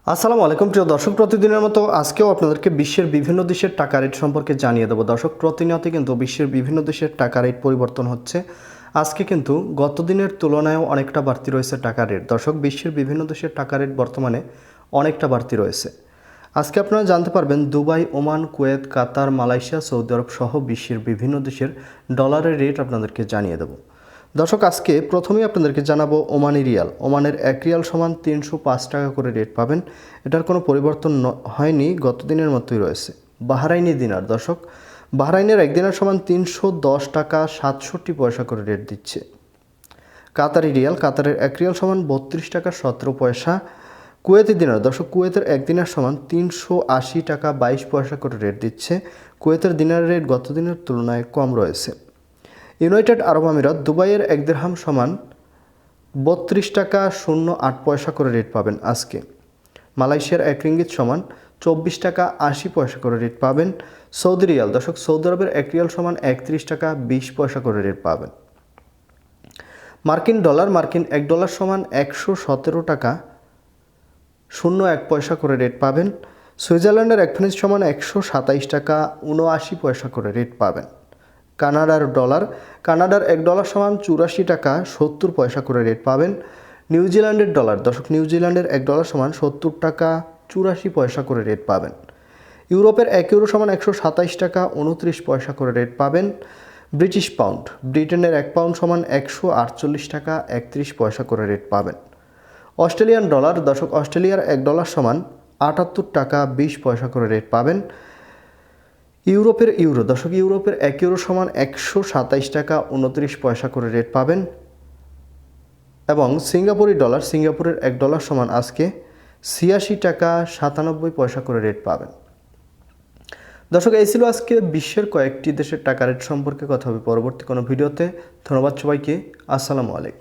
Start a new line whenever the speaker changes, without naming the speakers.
আসসালামু আলাইকুম প্রিয় দর্শক, প্রতিদিনের মতো আজকেও আপনাদেরকে বিশ্বের বিভিন্ন দেশের টাকা রেট সম্পর্কে জানিয়ে দেবো। দর্শক, প্রতিনিয়ত কিন্তু বিশ্বের বিভিন্ন দেশের টাকা রেট পরিবর্তন হচ্ছে। আজকে কিন্তু গত দিনের তুলনায়ও অনেকটা বাড়তি রয়েছে টাকা রেট। দর্শক, বিশ্বের বিভিন্ন দেশের টাকা রেট বর্তমানে অনেকটা বাড়তি রয়েছে। আজকে আপনারা জানতে পারবেন দুবাই, ওমান, কুয়েত, কাতার, মালয়েশিয়া, সৌদি আরব সহ বিশ্বের বিভিন্ন দেশের ডলারের রেট আপনাদেরকে জানিয়ে দেবো। দর্শক, আজকে প্রথমেই আপনাদেরকে জানাবো ওমানি রিয়াল। ওমানের 1 রিয়াল সমান 305 টাকা করে রেট পাবেন। এটার কোনো পরিবর্তন হয়নি, গত দিনের মতোই রয়েছে। বাহরাইনি দিনার। দর্শক, বাহরাইনের 1 দিনার সমান 310 টাকা 67 পয়সা করে রেট দিচ্ছে। কাতারি রিয়াল। কাতারের 1 রিয়াল সমান 32 টাকা 17 পয়সা। কুয়েতি দিনার। দর্শক, কুয়েতের 1 দিনার সমান 380 টাকা 22 পয়সা করে রেট দিচ্ছে। কুয়েতের দিনার রেট গত দিনের তুলনায় কম রয়েছে। ইউনাইটেড আরব আমিরাত। দুবাইয়ের 1 দিরহাম সমান 32 টাকা 08 পয়সা করে রেট পাবেন আজকে। মালয়েশিয়ার 1 রিঙ্গিত সমান 24 টাকা 80 পয়সা করে রেট পাবেন। Saudi Real. দর্শক, সৌদি আরবের 1 রিয়াল সমান 31 টাকা 20 পয়সা করে রেট পাবেন। মার্কিন ডলার। মার্কিন $1 সমান 117 টাকা 01 পয়সা করে রেট পাবেন। সুইজারল্যান্ডের 1 ফ্রান্ক সমান 127 টাকা 79 পয়সা করে রেট পাবেন। কানাডার ডলার। কানাডার $1 সমান 84 টাকা 70 পয়সা করে রেট পাবেন। নিউজিল্যান্ডের ডলার। দর্শক, নিউজিল্যান্ডের $1 সমান 70 টাকা 84 পয়সা করে রেট পাবেন। ইউরোপের 1 ইউরো সমান 127 টাকা 29 পয়সা করে রেট পাবেন। British pound. ব্রিটেনের 1 পাউন্ড সমান 148 টাকা 31 পয়সা করে রেট পাবেন। Australian dollar. দর্শক, অস্ট্রেলিয়ার $1 সমান 78 টাকা 20 পয়সা করে রেট পাবেন। ইউরোপের ইউরো। দর্শক, ইউরোপের 1 ইউরো সমান 127 টাকা 29 পয়সা করে রেট পাবেন। এবং সিঙ্গাপুরি ডলার। সিঙ্গাপুরের $1 সমান আজকে 86 টাকা 97 পয়সা করে রেট পাবেন। দর্শক, এই ছিল আজকে বিশ্বের কয়েকটি দেশের টাকা রেট সম্পর্কে কথা হবে পরবর্তী কোনো ভিডিওতে। ধন্যবাদ সবাইকে। আসসালামু আলাইকুম।